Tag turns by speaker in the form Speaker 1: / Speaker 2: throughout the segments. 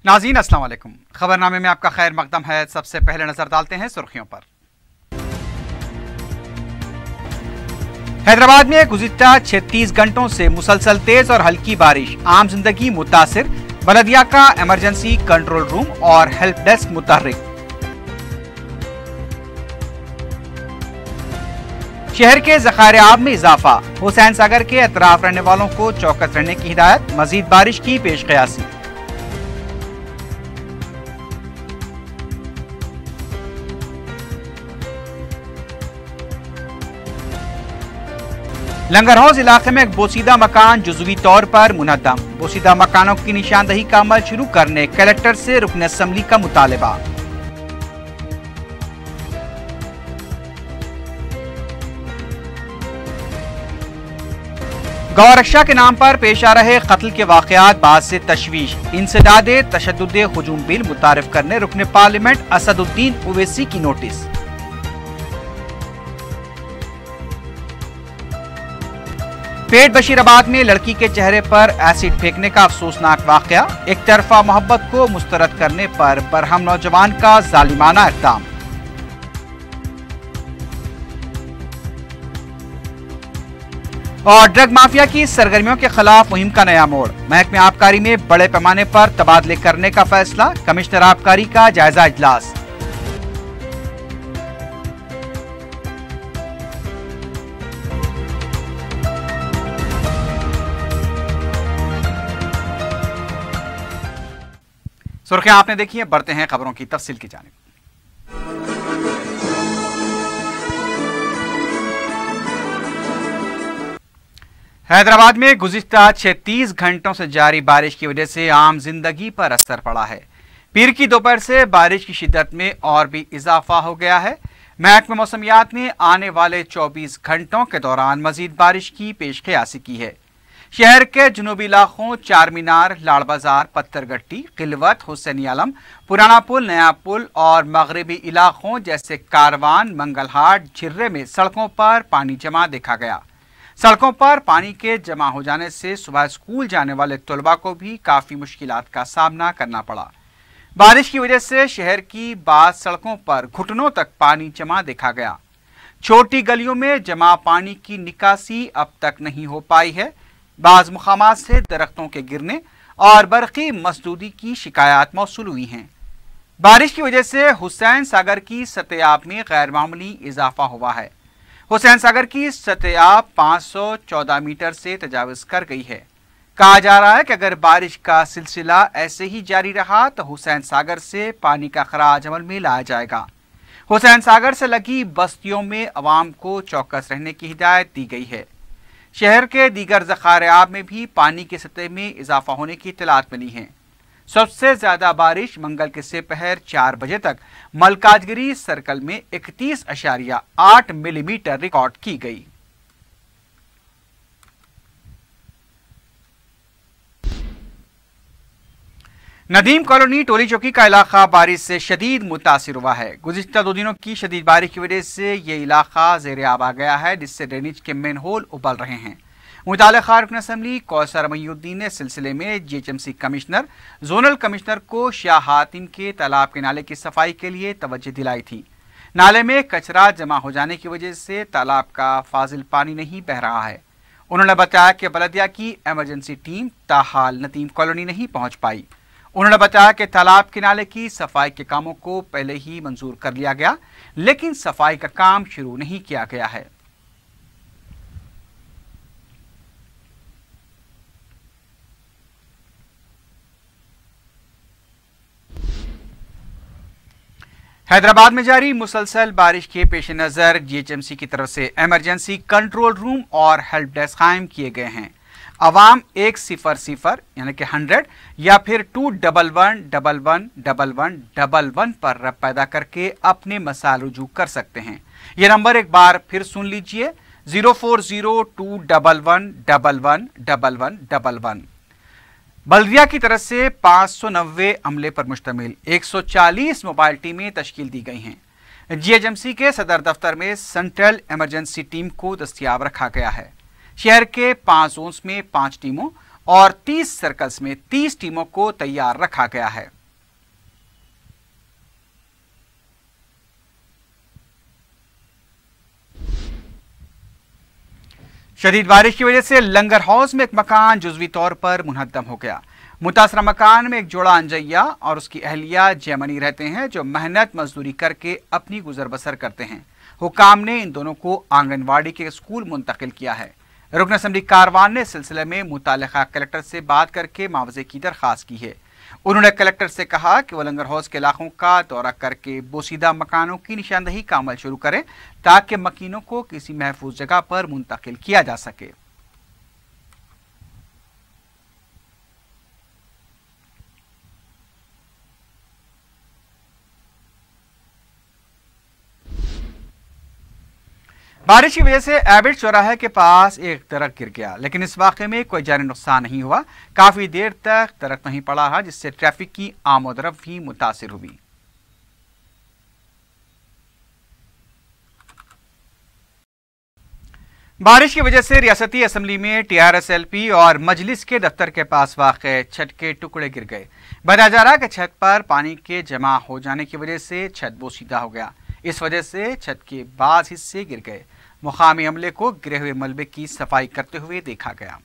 Speaker 1: नाज़रीन अस्सलाम वालेकुम। खबरनामे में आपका खैर मकदम है। सबसे पहले नजर डालते हैं सुर्खियों पर। हैदराबाद में गुज़िश्ता 36 घंटों से मुसलसल तेज और हल्की बारिश, आम जिंदगी मुतासिर। बलदिया का इमरजेंसी कंट्रोल रूम और हेल्प डेस्क मुतहर्रिक। शहर के ज़खायर आब में इजाफा, हुसैन सागर के अतराफ रहने वालों को चौकस रहने की हिदायत। मजीद बारिश की पेश क़यासी। लंगर हाउस इलाके में एक बोसीदा मकान जुज़वी तौर पर मुनहदम। बोसीदा मकानों की निशानदही का अमल शुरू करने कलेक्टर से रुकन असम्बली का मुतालबा। गौ रक्षा के नाम पर पेश आ रहे कत्ल के वाकयात बाद से तशवीश। इंसदादे तशद्दुद हुजूम बिल मुतारिफ करने रुकन पार्लियामेंट असदुद्दीन ओवैसी की नोटिस। पेट बशीराबाद में लड़की के चेहरे पर एसिड फेंकने का अफसोसनाक वाकया। एक तरफा मोहब्बत को मुस्तरद करने पर बरहम नौजवान का जालिमाना इक़दाम। और ड्रग माफिया की सरगर्मियों के खिलाफ मुहिम का नया मोड़। महकमे आबकारी में बड़े पैमाने पर तबादले करने का फैसला। कमिश्नर आबकारी का जायजा इजलास। सुर्खियां आपने देखी है, बढ़ते हैं खबरों की तफसील की जानिब। हैदराबाद में गुज़िश्ता 36 घंटों से जारी बारिश की वजह से आम जिंदगी पर असर पड़ा है। पीर की दोपहर से बारिश की शिद्दत में और भी इजाफा हो गया है। महकमा मौसमियात ने आने वाले 24 घंटों के दौरान मजीद बारिश की पेशकयासी की है। शहर के जुनूबी इलाकों चार मीनार, लाड़ बाजार, पत्थरगट्टी, किलवत, हुसैनी आलम, पुराना पुल, नया पुल और मगरबी इलाकों जैसे कारवान, मंगलहाट, झिर्रे में सड़कों पर पानी जमा देखा गया। सड़कों पर पानी के जमा हो जाने से सुबह स्कूल जाने वाले तलबा को भी काफ़ी मुश्किलात का सामना करना पड़ा। बारिश की वजह से शहर की बाज़ सड़कों पर घुटनों तक पानी जमा देखा गया। छोटी गलियों में जमा पानी की निकासी अब तक नहीं हो पाई है। बाज़ मुकामात से दरख्तों के गिरने और बरक़ी मसदूदी की शिकायत मौसूल हुई हैं। बारिश की वजह से हुसैन सागर की सतह में गैर मामूली इजाफा हुआ है। हुसैन सागर की सतह 514 मीटर से तजावज़ कर गई है। कहा जा रहा है कि अगर बारिश का सिलसिला ऐसे ही जारी रहा तो हुसैन सागर से पानी का खराज अमल में लाया जाएगा। हुसैन सागर से लगी बस्तियों में अवाम को चौकस रहने की हिदायत दी गई है। शहर के दीगर ज़खायर आब में भी पानी की सतह में इजाफा होने की इत्तलात मिली हैं। सबसे ज्यादा बारिश मंगल के दोपहर 4 बजे तक मलकाजगिरी सर्कल में 31.8 मिलीमीटर रिकॉर्ड की गई। नदीम कॉलोनी टोली चौकी का इलाका बारिश से शदीद मुतासिर हुआ है। गुज़िश्ता 2 दिनों की शदीद बारिश की वजह से ये इलाका ज़ेर आब आ गया है, जिससे ड्रेनेज के मेन होल उबल रहे हैं। मुताल्लिक़ा रुकन असम्बली कौसर मईउद्दीन ने सिलसिले में GHMC कमिश्नर, जोनल कमिश्नर को शाह हातिम के तालाब के नाले की सफाई के लिए तवज्जो दिलाई थी। नाले में कचरा जमा हो जाने की वजह से तालाब का फाजिल पानी नहीं बह रहा है। उन्होंने बताया कि बलदिया की इमरजेंसी टीम ताहाल नदीम कॉलोनी नहीं पहुँच पाई। उन्होंने बताया कि तालाब किनारे की सफाई के कामों को पहले ही मंजूर कर लिया गया, लेकिन सफाई का काम शुरू नहीं किया गया है। हैदराबाद में जारी मुसलसल बारिश के पेश नज़र GHMC की तरफ से इमरजेंसी कंट्रोल रूम और हेल्प डेस्क कायम किए गए हैं। अवाम 100 यानी कि 100 या फिर 211111111 पर रब पैदा करके अपने मसाइल रुजू कर सकते हैं। यह नंबर एक बार फिर सुन लीजिए, 04021111111। बल्दिया की तरफ से 590 अमले पर मुश्तमिल 140 मोबाइल टीमें तश्कील दी गई हैं। GHMC के सदर दफ्तर में सेंट्रल इमरजेंसी टीम को दस्तियाब रखा गया है। शहर के 5 जोन्स में 5 टीमों और 30 सर्कल्स में 30 टीमों को तैयार रखा गया है। शदीद बारिश की वजह से लंगर हाउस में एक मकान जुज़वी तौर पर मुनहद्दम हो गया। मुतासरा मकान में एक जोड़ा अंजैया और उसकी अहलिया जयमनी रहते हैं, जो मेहनत मजदूरी करके अपनी गुजर बसर करते हैं। हुकाम ने इन दोनों को आंगनवाड़ी के स्कूल मुंतकिल किया है। रुकन असम्बली कारवान ने इस सिलसिले में मुताल्लिका कलेक्टर से बात करके मुआवजे की दरख्वास्त की है। उन्होंने कलेक्टर से कहा कि वो लंगर हाउस के इलाकों का दौरा करके बोसीदा मकानों की निशानदही का अमल शुरू करें, ताकि मकीनों को किसी महफूज जगह पर मुंतकिल किया जा सके। बारिश की वजह से एबिट चौराहे के पास एक दरख्त गिर गया, लेकिन इस वाक़े में कोई जानी नुकसान नहीं हुआ। काफी देर तक दरख्त वहीं पड़ा रहा, जिससे ट्रैफिक की आमोदरफ्त भी मुतासिर हुई। बारिश की वजह से रियासती असम्बली में TRS-LP और मजलिस के दफ्तर के पास वाक़े छत के टुकड़े गिर गए। बताया जा रहा कि छत पर पानी के जमा हो जाने की वजह से छत बोसीदा हो गया। इस वजह से छत के बाज़ हिस्से गिर गए। मुकामी अमले को गिरे हुए मलबे की सफाई करते हुए देखा गया।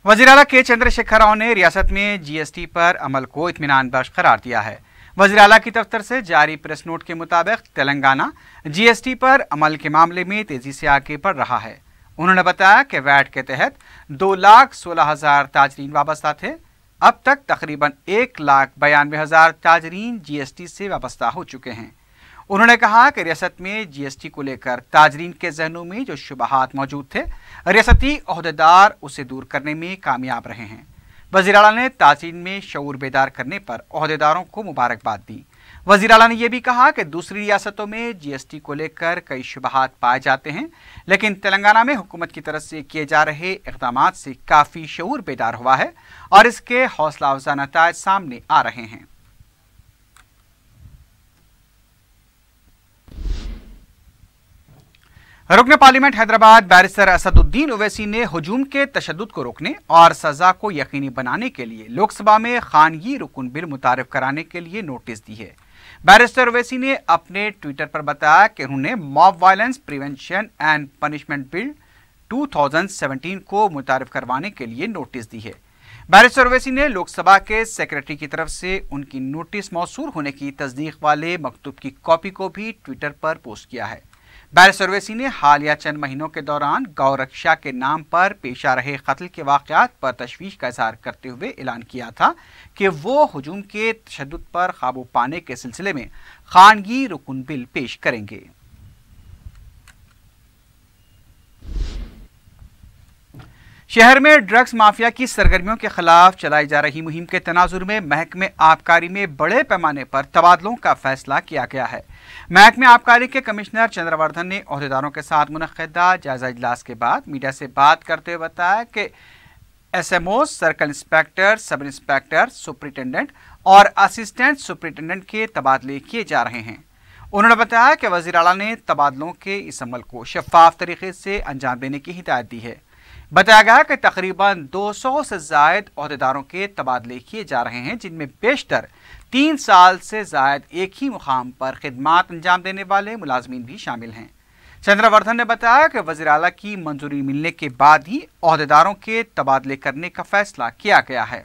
Speaker 1: वज़ीर आला के चंद्रशेखर राव ने रियासत में GST पर अमल को इत्मीनान बख्श करार दिया है। वज़ीर आला की दफ्तर से जारी प्रेस नोट के मुताबिक तेलंगाना GST पर अमल के मामले में तेजी से आगे बढ़ रहा है। उन्होंने बताया कि वैट के तहत 2,16,000 ताजरीन वाबस्ता थे। अब तक तकरीबन 1,92,000 ताजरीन GST से वाबस्ता हो चुके हैं। उन्होंने कहा कि रियासत में GST को लेकर ताजरीन के जहनों में जो शुबहात मौजूद थे, रियासती ओहदेदार उसे दूर करने में कामयाब रहे हैं। वज़ीर आला ने ताजरीन में शऊर बेदार करने पर ओहदेदारों को मुबारकबाद दी। वज़ीर आला ने यह भी कहा कि दूसरी रियासतों में GST को लेकर कई शुबहात पाए जाते हैं, लेकिन तेलंगाना में हुकूमत की तरफ से किए जा रहे इक़दाम से काफ़ी शऊर बेदार हुआ है और इसके हौसला अफजा नताइज सामने आ रहे हैं। रुकन पार्लियामेंट हैदराबाद बैरिस्टर असदुद्दीन ओवैसी ने हुजूम के तशद्दुद को रोकने और सजा को यकीनी बनाने के लिए लोकसभा में खानगी रुकन बिल मुतारिफ कराने के लिए नोटिस दी है। बैरिस्टर ओवैसी ने अपने ट्विटर पर बताया कि उन्होंने mob violence prevention and punishment bill 2017 को मुतारिफ करवाने के लिए नोटिस दी है। बैरिस्टर ओवैसी ने लोकसभा के सेक्रेटरी की तरफ से उनकी नोटिस मौसूल होने की तस्दीक वाले मकतूब की कॉपी को भी ट्विटर पर पोस्ट किया है। बैरिस्टर ओवैसी ने हालिया चंद महीनों के दौरान गौ रक्षा के नाम पर पेश आ रहे कत्ल के वाक़यात पर तशवीश का इजहार करते हुए ऐलान किया था कि वो हुजूम के तशद्दुद पर काबू पाने के सिलसिले में खानगी रुकन बिल पेश करेंगे। शहर में ड्रग्स माफिया की सरगर्मियों के खिलाफ चलाई जा रही मुहिम के तनाजुर में महकमे आबकारी में बड़े पैमाने पर तबादलों का फैसला किया गया है। महकमे आबकारी के कमिश्नर चंद्रवर्धन ने ओहदेदारों के साथ मुनक्किदा जायजा इजलास के बाद मीडिया से बात करते हुए बताया कि SMO, circle inspector, sub inspector, superintendent और असिस्टेंट सुपरिटेंडेंट के तबादले किए जा रहे हैं। उन्होंने बताया कि वज़ीर आला ने तबादलों के इस अमल को शफाफ तरीके से अंजाम देने की हिदायत दी है। बताया गया कि तकरीबन 200 से जायद ओहदेदारों के तबादले किए जा रहे हैं, जिनमें बेशतर 3 साल से जायद एक ही मुकाम पर खिदमात अंजाम देने वाले मुलाजमीन भी शामिल हैं। चंद्रवर्धन ने बताया कि वज़ीर आला की मंजूरी मिलने के बाद ही ओहदेदारों के तबादले करने का फैसला किया गया है।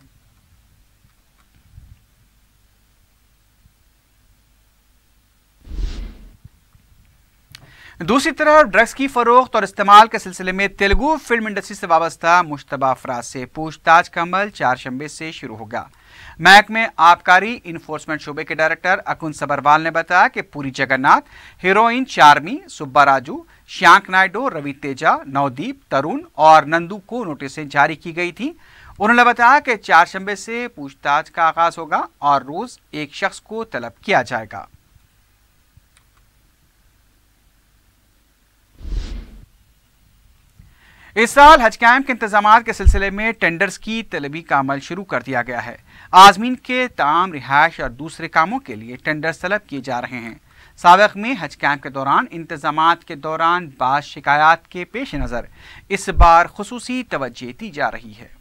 Speaker 1: दूसरी तरफ ड्रग्स की फरोख्त और इस्तेमाल के सिलसिले में तेलुगु फिल्म इंडस्ट्री से वाबस्ता मुश्तबा अफराद से पूछताछ का अमल 4 शंबे से शुरू होगा। महकमे आबकारी इन्फोर्समेंट शोबे के डायरेक्टर अकुन सबरवाल ने बताया कि पूरी जगन्नाथ, हीरोइन चार्मी, सुब्बा राजू, श्यांक नायडू, रवि तेजा, नवदीप, तरुण और नंदू को नोटिसें जारी की गई थी। उन्होंने बताया कि 4 शंबे से पूछताछ का आगाज होगा और रोज एक शख्स को तलब किया जाएगा। इस साल हज कैंप के इंतजामात के सिलसिले में टेंडर्स की तलबी का अमल शुरू कर दिया गया है। आज़मीन के तमाम रिहाइश और दूसरे कामों के लिए टेंडर्स तलब किए जा रहे हैं। साबिक में हज कैंप के दौरान इंतजामात के दौरान बाज़ शिकायत के पेश नज़र इस बार खुसूसी तवज्जो दी जा रही है।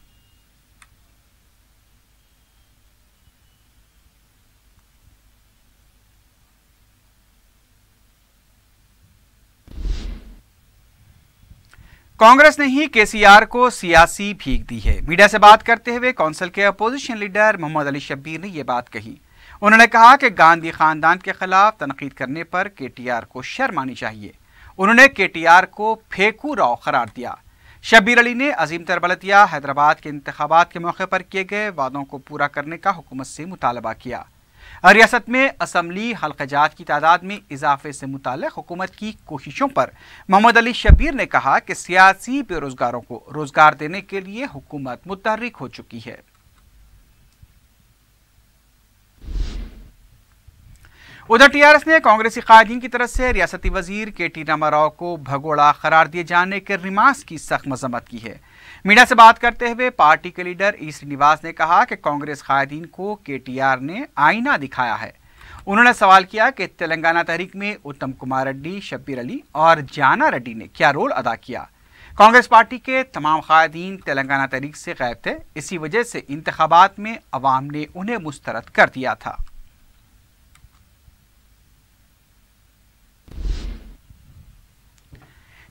Speaker 1: कांग्रेस ने ही केसीआर को सियासी भीख दी है। मीडिया से बात करते हुए कौंसिल के अपोजिशन लीडर मोहम्मद अली शब्बीर ने यह बात कही। उन्होंने कहा कि गांधी खानदान के खिलाफ तनकीद करने पर केटीआर को शर्म आनी चाहिए। उन्होंने केटीआर को फेकू राव करार दिया। शब्बीर अली ने अजीम तरबलतिया हैदराबाद के इंतखाबात के मौके पर किए गए वादों को पूरा करने का हुकूमत से मुतालबा किया। रियासत में असम्बली हल्क़जात की तादाद में इजाफे से मुताल्लिक़ हुकूमत की कोशिशों पर मोहम्मद अली शब्बीर ने कहा कि सियासी बेरोजगारों को रोजगार देने के लिए हुकूमत मुतहर्रिक हो चुकी है। उधर टीआरएस ने कांग्रेसी कायदीन की तरफ से रियासती वजीर केटी रामाराव को भगोड़ा करार दिए जाने के रिमार्क्स की सख्त मजम्मत की है। मीडिया से बात करते हुए पार्टी के लीडर ई श्रीनिवास ने कहा कि कांग्रेस कायदीन को केटीआर ने आईना दिखाया है। उन्होंने सवाल किया कि तेलंगाना तहरीक में उत्तम कुमार रेड्डी, शब्बीर अली और जाना रेड्डी ने क्या रोल अदा किया। कांग्रेस पार्टी के तमाम कायदीन तेलंगाना तहरीक से गायब थे। इसी वजह से इंतखाबात में अवाम ने उन्हें मुस्तरद कर दिया था।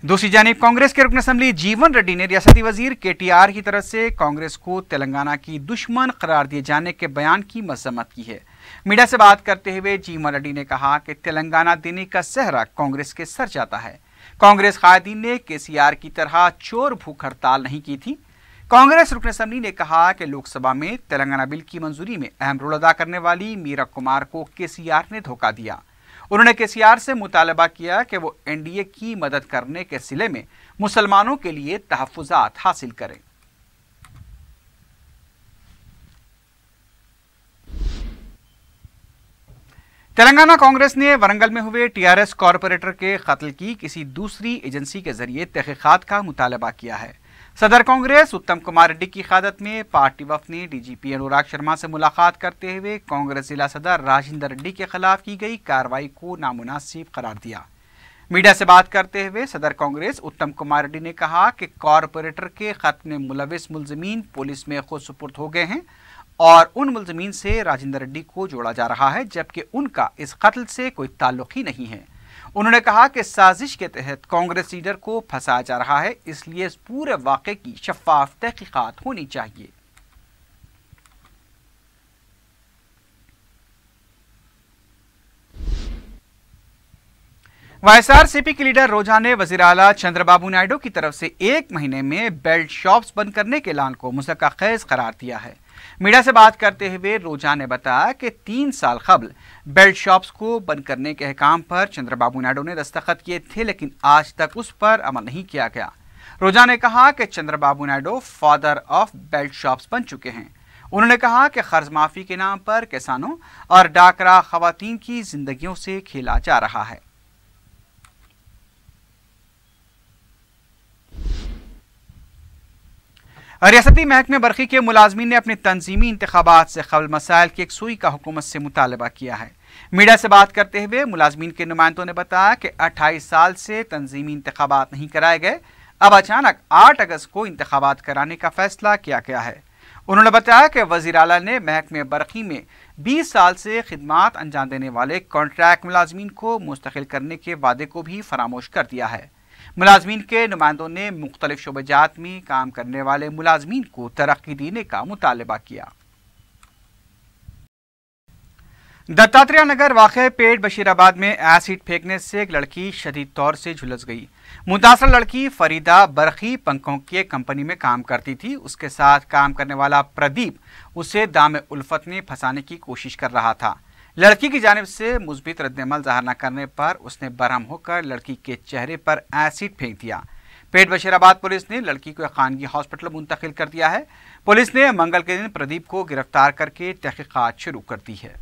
Speaker 1: दूसरी जानिब कांग्रेस के रुकन असम्बली जीवन रेड्डी ने रियासती वजीर केटीआर की तरफ से कांग्रेस को तेलंगाना की दुश्मन करार दिए जाने के बयान की मजम्मत की है। मीडिया से बात करते हुए जीवन रेड्डी ने कहा कि तेलंगाना देने का सहरा कांग्रेस के सर जाता है। कांग्रेस कायदीन ने केसीआर की तरह चोर भूख हड़ताल नहीं की थी। कांग्रेस रुकन असम्बली ने कहा कि लोकसभा में तेलंगाना बिल की मंजूरी में अहम रोल अदा करने वाली मीरा कुमार को केसीआर ने धोखा दिया। उन्होंने केसीआर से मुतालबा किया कि वो एनडीए की मदद करने के सिले में मुसलमानों के लिए तहफ़्फ़ुज़ात हासिल करें। तेलंगाना कांग्रेस ने वरंगल में हुए टीआरएस कॉरपोरेटर के कत्ल की किसी दूसरी एजेंसी के जरिए तहकीकात का मुतालबा किया है। सदर कांग्रेस उत्तम कुमार रेड्डी की क़यादत में पार्टी वफ़द ने डीजीपी अनुराग शर्मा से मुलाकात करते हुए कांग्रेस जिला सदर राजेंद्र रेड्डी के खिलाफ की गई कार्रवाई को नामुनासिब करार दिया। मीडिया से बात करते हुए सदर कांग्रेस उत्तम कुमार रेड्डी ने कहा कि कॉरपोरेटर के कत्ल में मुलविस मुलजमीन पुलिस में खुद सुपुर्द हो गए हैं और उन मुलजमीन से राजेंद्र रेड्डी को जोड़ा जा रहा है, जबकि उनका इस कत्ल से कोई ताल्लुक ही नहीं है। उन्होंने कहा कि साजिश के तहत कांग्रेस लीडर को फंसाया जा रहा है, इसलिए इस पूरे वाक़े की शफ़ाफ तहकीकात होनी चाहिए। वाईएसआरसीपी के लीडर रोजा ने वज़ीर आला चंद्रबाबू नायडू की तरफ से 1 महीने में बेल्ट शॉप्स बंद करने के ऐलान को मुज़क्का-ख़ेज़ करार दिया है। मीडिया से बात करते हुए रोजा ने बताया कि 3 साल कबल बेल्ट शॉप्स को बंद करने के अहकाम पर चंद्रबाबू नायडू ने दस्तखत किए थे, लेकिन आज तक उस पर अमल नहीं किया गया। रोजा ने कहा कि Chandrababu Naidu father of belt shops बन चुके हैं। उन्होंने कहा कि कर्ज माफी के नाम पर किसानों और डाकरा खवातीन की जिंदगियों से खेला जा रहा है। रियासती महकमे बरखी के मुलाजमीन ने अपने तंजीमी इंतखाबात से कबल मसाइल की एकसुई का हुकूमत से मुतालबा किया है। मीडिया से बात करते हुए मुलाजमीन के नुमाइंदों ने बताया कि 28 साल से तंजीमी इंतखाबात नहीं कराए गए, अब अचानक 8 अगस्त को इंतखाबात कराने का फैसला किया गया है। उन्होंने बताया कि वज़ीर आला ने महकमे बरखी में 20 साल से खिदमात अंजाम देने वाले कॉन्ट्रैक्ट मुलाजमीन को मुस्तकिल करने के वादे को भी फरामोश कर दिया है। मुलाजमीन के नुमाइंदों ने मुख्तलिफ शोबेजात में काम करने वाले मुलाजमीन को तरक्की देने का मुतालबा किया। दत्तात्रेय नगर वाक़े पेट बशीराबाद में एसिड फेंकने से एक लड़की शदीद तौर से झुलस गई। मुतासर लड़की फरीदा बरखी पंखों की कंपनी में काम करती थी। उसके साथ काम करने वाला प्रदीप उसे दाम उल्फत में फंसाने की कोशिश कर रहा था। लड़की की जानिब से मुस्बित रद्दअमल ज़ाहिर न करने पर उसने बरहम होकर लड़की के चेहरे पर एसिड फेंक दिया। पेट बशीराबाद पुलिस ने लड़की को खानगी हॉस्पिटल मुंतकिल कर दिया है। पुलिस ने मंगल के दिन प्रदीप को गिरफ्तार करके तहकीकात शुरू कर दी है।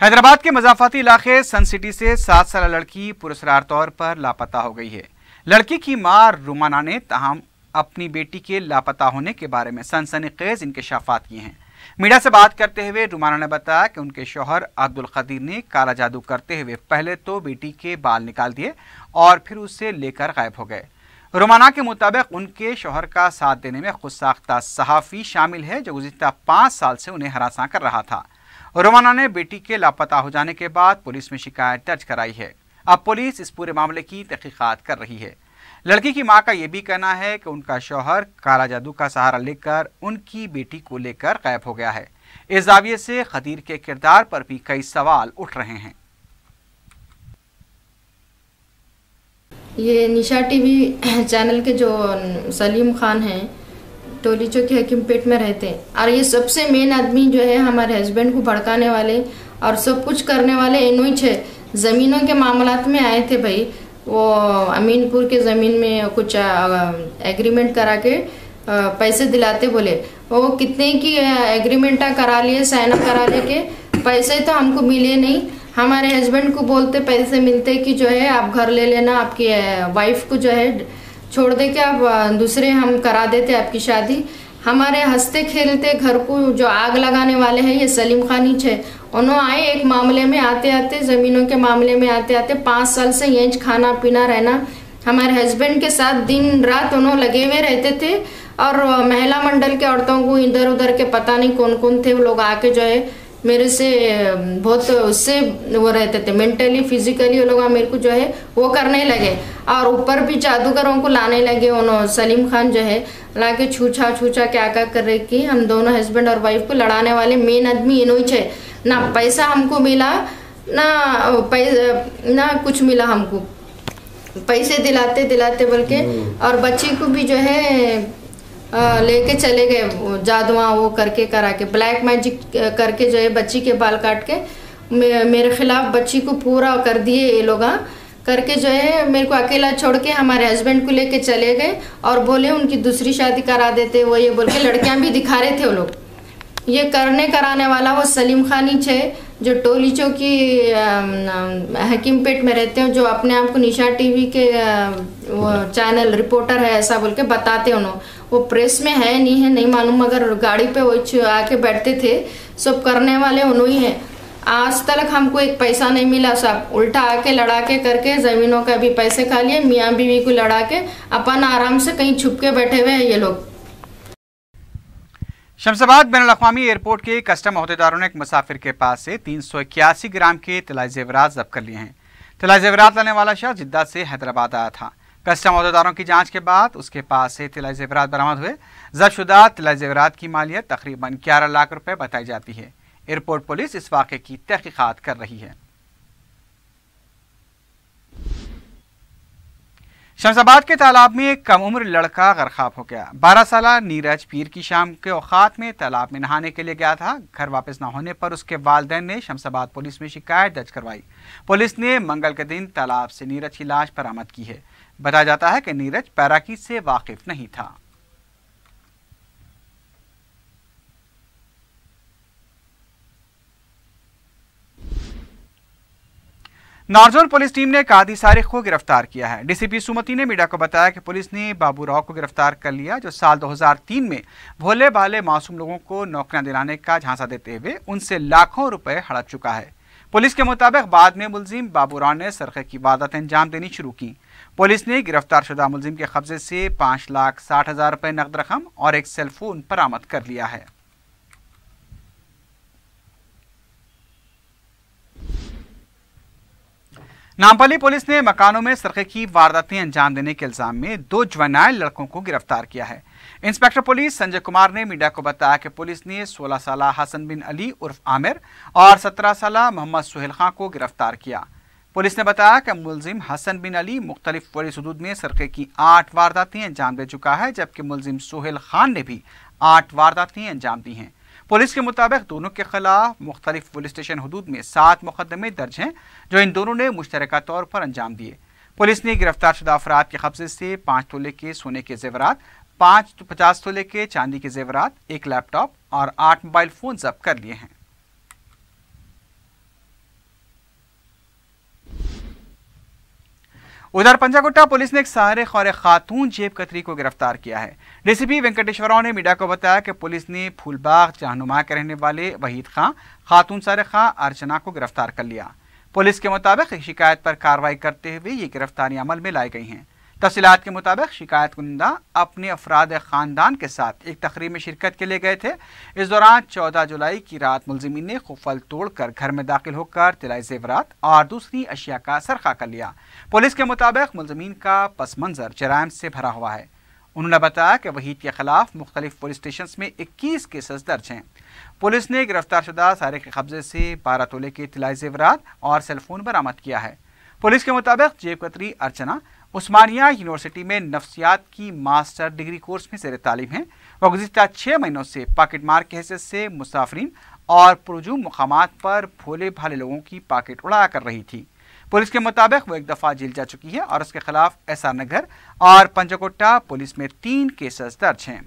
Speaker 1: हैदराबाद के मजाफाती इलाके सन सिटी से 7 साल लड़की पुरस्कार तौर पर लापता हो गई है। लड़की की मां रुमाना ने ताहम अपनी बेटी के लापता होने के बारे में सनसनीखेज इंकशाफात किए हैं। मीडिया से बात करते हुए रुमाना ने बताया कि उनके शौहर अब्दुल कदीर ने काला जादू करते हुए पहले तो बेटी के बाल निकाल दिए और फिर उसे लेकर गायब हो गए। रुमाना के मुताबिक उनके शौहर का साथ देने में खुद साख्ता सहाफ़ी शामिल है जो गुज़िश्ता 5 साल से उन्हें हरासा कर रहा था। रुमाना ने बेटी के लापता हो जाने के बाद पुलिस में शिकायत दर्ज कराई है। अब पुलिस इस पूरे मामले की तहकीकात कर रही है। लड़की की मां का यह भी कहना है कि उनका शौहर काला जादू का सहारा लेकर उनकी बेटी को लेकर गायब हो गया है। इस जाविये से कदीर के किरदार पर भी कई सवाल उठ रहे हैं।
Speaker 2: ये निशा टीवी चैनल के जो सलीम खान हैं टोली चौकी हकीमपेट में रहते हैं और ये सबसे मेन आदमी जो है हमारे हस्बैंड को भड़काने वाले और सब कुछ करने वाले इन्हीं छे। ज़मीनों के मामलात में आए थे भाई, वो अमीनपुर के ज़मीन में कुछ एग्रीमेंट करा के पैसे दिलाते बोले। वो कितने की एग्रीमेंटा करा लिए, साइन करा लेके पैसे तो हमको मिले नहीं। हमारे हस्बैंड को बोलते पैसे मिलते कि जो है आप घर ले लेना, आपकी वाइफ को जो है छोड़ दे के आप दूसरे हम करा देते आपकी शादी। हमारे हंसते खेलते घर को जो आग लगाने वाले हैं ये सलीम खान ही छे। उन्होंने आए एक मामले में आते आते, ज़मीनों के मामले में आते आते 5 साल से यहीं खाना पीना रहना हमारे हस्बैंड के साथ दिन रात उन्होंने लगे हुए रहते थे। और महिला मंडल के औरतों को इधर उधर के पता नहीं कौन कौन थे वो लोग आके जो है मेरे से बहुत उससे वो रहते थे, मेंटली फिजिकली वो लोग मेरे को जो है वो करने लगे और ऊपर भी जादूगरों को लाने लगे। उन्होंने सलीम खान जो है लाके छूछा क्या कर रहे कि हम दोनों हस्बैंड और वाइफ को लड़ाने वाले मेन आदमी इन्हीं छे। ना पैसा हमको मिला ना कुछ मिला हमको, पैसे दिलाते बोल के और बच्ची को भी जो है लेके चले गए जादुआ वो करके करा के ब्लैक मैजिक करके जो है बच्ची के बाल काट के मेरे खिलाफ बच्ची को पूरा कर दिए ये लोग करके जो है मेरे को अकेला छोड़ के हमारे हस्बैंड को लेके चले गए और बोले उनकी दूसरी शादी करा देते वो ये बोल के लड़कियां भी दिखा रहे थे वो लोग। ये कराने वाला वो सलीम खान ही छे जो टोली चौकी हकीमपेट में रहते हैं, जो अपने आप को निशा टीवी के वो चैनल रिपोर्टर है ऐसा बोल के बताते हैं। उन्होंने वो प्रेस में है नहीं मालूम, मगर गाड़ी पे वो आके बैठते थे। सब करने वाले उन्होंने हैं। आज तक हमको एक पैसा नहीं मिला, सब उल्टा आके लड़ा के करके ज़मीनों का भी पैसे खा लिए, मियाँ बीवी को लड़ा के अपन आराम से कहीं छुप के बैठे हुए हैं ये लोग।
Speaker 1: शमशाबाद बैनुल-अक़वामी एयरपोर्ट के कस्टम अहदेदारों ने एक मुसाफिर के पास से 381 ग्राम के तलाई जेवरात जब्त कर लिए हैं। तलाई जेवरात लाने वाला शख्स जिद्दा से हैदराबाद आया था। कस्टम अहदेदारों की जांच के बाद उसके पास से तलाई जेवरात बरामद हुए। जब्त शुदा तलाई जेवरात की मालियत तकरीबन 11 लाख रुपए बताई जाती है। एयरपोर्ट पुलिस इस वाक़े की तहकीकात कर रही है। शमशाबाद के तालाब में एक कम उम्र लड़का गरकाब हो गया। 12 साल नीरज पीर की शाम के औकात में तालाब में नहाने के लिए गया था। घर वापस न होने पर उसके वालिदैन ने शमशाबाद पुलिस में शिकायत दर्ज करवाई। पुलिस ने मंगल के दिन तालाब से नीरज की लाश बरामद की है। बताया जाता है कि नीरज पैराकी से वाकिफ नहीं था। नारजोन पुलिस टीम ने कादी सारिक को गिरफ्तार किया है। डीसीपी सुमति ने मीडिया को बताया कि पुलिस ने बाबू राव को गिरफ्तार कर लिया, जो साल 2003 में भोले भाले मासूम लोगों को नौकरियां दिलाने का झांसा देते हुए उनसे लाखों रुपए हड़प चुका है। पुलिस के मुताबिक बाद में मुलजिम बाबू राव ने सरक़े की वारदातें अंजाम देनी शुरू की। पुलिस ने गिरफ्तार शुदा मुलजिम के कब्जे से 5,60,000 रुपए नकद रकम और एक सेल फोन बरामद कर लिया है। नामपल्ली पुलिस ने मकानों में सरक़े की वारदातें अंजाम देने के इल्जाम में 2 जुवेनाइल लड़कों को गिरफ्तार किया है। इंस्पेक्टर पुलिस संजय कुमार ने मीडिया को बताया कि पुलिस ने 16 साल हसन बिन अली उर्फ आमिर और 17 साल मोहम्मद सुहेल खां को गिरफ्तार किया। पुलिस ने बताया कि मुलजिम हसन बिन अली मुख्तलिफ पुलिस हुदूद में सरक़े की 8 वारदातें अंजाम दे चुका है, जबकि मुलजिम सुहेल खान ने भी 8 वारदातें अंजाम दी हैं। पुलिस के मुताबिक दोनों के खिलाफ मुख्तलिफ पुलिस स्टेशन हदूद में 7 मुकदमे दर्ज हैं, जो इन दोनों ने मुश्तरका तौर पर अंजाम दिए। पुलिस ने गिरफ्तार शुदा अफराद के कब्जे से 5 तोले के सोने के जेवरात, 50 तोले के चांदी के जेवरात, 1 लैपटॉप और 8 मोबाइल फोन जब्त कर लिए हैं। उधर पंजागुट्टा पुलिस ने एक सहारे खौर खातून जेब कतरी को गिरफ्तार किया है। डीसीपी वेंकटेश्वराव ने मीडिया को बताया कि पुलिस ने फूलबाग जहानुमा के रहने वाले वहीद खां, खातून सारे खां, अर्चना को गिरफ्तार कर लिया। पुलिस के मुताबिक शिकायत पर कार्रवाई करते हुए ये गिरफ्तारी अमल में लाई गई हैं। तफसीलात के मुताबिक शिकायत कुनिंदा अपने अफराद खानदान के साथ एक तकरीब में शिरकत के लिए गए थे। इस दौरान 14 जुलाई की रात मुलजिमीन ने खुफल तोड़कर घर में दाखिल होकर तिलाई जेवरात और दूसरी अशिया का सरखा कर लिया। पुलिस के मुताबिक मुलजिमीन का पस मंजर जराइम से भरा हुआ है। उन्होंने बताया कि वहीद के खिलाफ मुख्तलिफ पुलिस स्टेशन में 21 केसेस दर्ज हैं। पुलिस ने गिरफ्तार शुदा सारे के कब्जे से 12 तोले के तिलाई जेवरात और सेलफोन बरामद किया है। पुलिस के मुताबिक जेब कतरी अर्चना उस्मानिया यूनिवर्सिटी में नफ्सियात की मास्टर डिग्री कोर्स में ज़ेर तालीम है। वह गुज़िश्ता 6 महीनों से पॉकेट मार के हैसियत से मुसाफिरीन और पुरजूम मुकामात पर भोले भाले लोगों की पॉकेट उड़ाया कर रही थी। पुलिस के मुताबिक वो एक दफ़ा जेल जा चुकी है और उसके खिलाफ एसआर नगर और पंजागुट्टा पुलिस में 3 केसेस दर्ज हैं।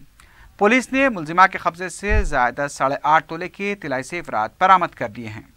Speaker 1: पुलिस ने मुलजिमा के कब्जे से ज़्यादा 8.5 तोले के तिलाई जेवरात बरामद कर दिए हैं।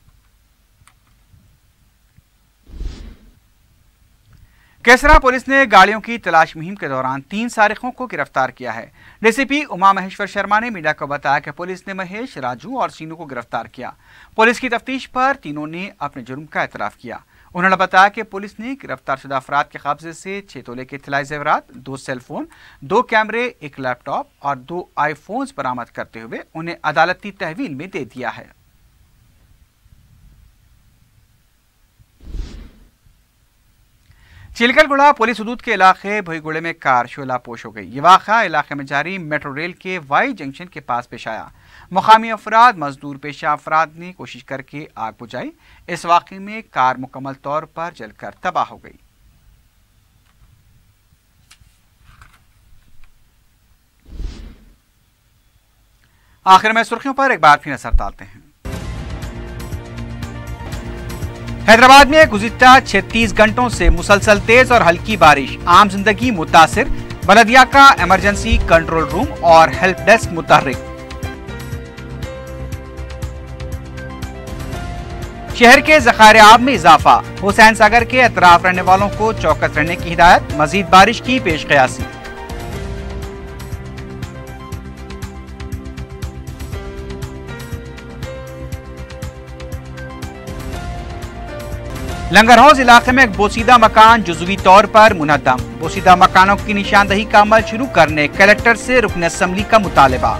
Speaker 1: केसरा पुलिस ने गाड़ियों की तलाश मुहिम के दौरान 3 सारिकों को गिरफ्तार किया है। डीसीपी उमा महेश्वर शर्मा ने मीडिया को बताया कि पुलिस ने महेश, राजू और सीनू को गिरफ्तार किया। पुलिस की तफ्तीश पर तीनों ने अपने जुर्म का एतराफ़ किया। उन्होंने बताया कि पुलिस ने गिरफ्तार शुदा अफराद के कब्जे से 6 तोले के तिलाई जेवरात, 2 सेलफोन, 2 कैमरे, 1 लैपटॉप और 2 आईफोन्स बरामद करते हुए उन्हें अदालती तहवील में दे दिया है। चिलकलगुड़ा पुलिस हदूद के इलाके भुईगुड़े में कार शोला पोश हो गई। ये वाक़ा इलाके में जारी मेट्रो रेल के वाई जंक्शन के पास पेश आया। मुकामी अफराद, मजदूर पेशा अफराद ने कोशिश करके आग बुझाई। इस वाक़े में कार मुकम्मल तौर पर जलकर तबाह हो गई। आखिर में सुर्खियों पर एक बार फिर नजर डालते हैं। हैदराबाद में गुज़िश्ता 36 घंटों से मुसलसल तेज और हल्की बारिश, आम जिंदगी मुतासिर, बलदिया का इमरजेंसी कंट्रोल रूम और हेल्प डेस्क मुतहर्रिक। शहर के ज़खायर आब में इजाफा, हुसैन सागर के अतराफ रहने वालों को चौकस रहने की हिदायत, मजीद बारिश की पेश क़यासी। लंगर हाउस इलाके में एक बोसीदा मकान जुज़वी तौर पर मुनहदम, बोसीदा मकानों की निशानदही का अमल शुरू करने कलेक्टर से रुकन असम्बली का मुतालबा।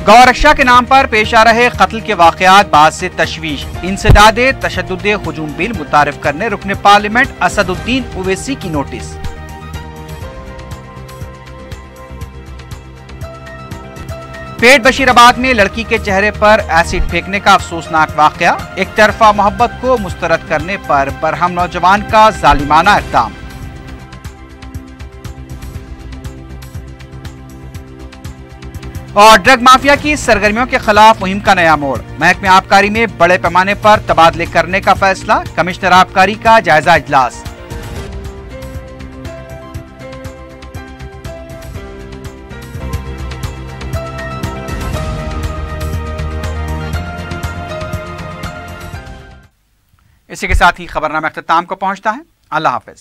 Speaker 1: गौरक्षा के नाम पर पेश आ रहे कत्ल के वाक़यात बाद से तशवीश, इंसदादे तशद्दुदे हुजूम बिल मुतारिफ करने रुकन पार्लियामेंट असदुद्दीन ओवैसी की नोटिस। पेट बशीराबाद में लड़की के चेहरे पर एसिड फेंकने का अफसोसनाक वाकया, एक तरफा मोहब्बत को मुस्तरद करने पर बरहम नौजवान का जालिमाना इक़दाम। और ड्रग माफिया की सरगर्मियों के खिलाफ मुहिम का नया मोड़, महकमे आबकारी में बड़े पैमाने पर तबादले करने का फैसला, कमिश्नर आबकारी का जायजा इजलास। इसी के साथ ही खबरनामा अख्ताम को पहुंचता है। अल्लाह हाफिज।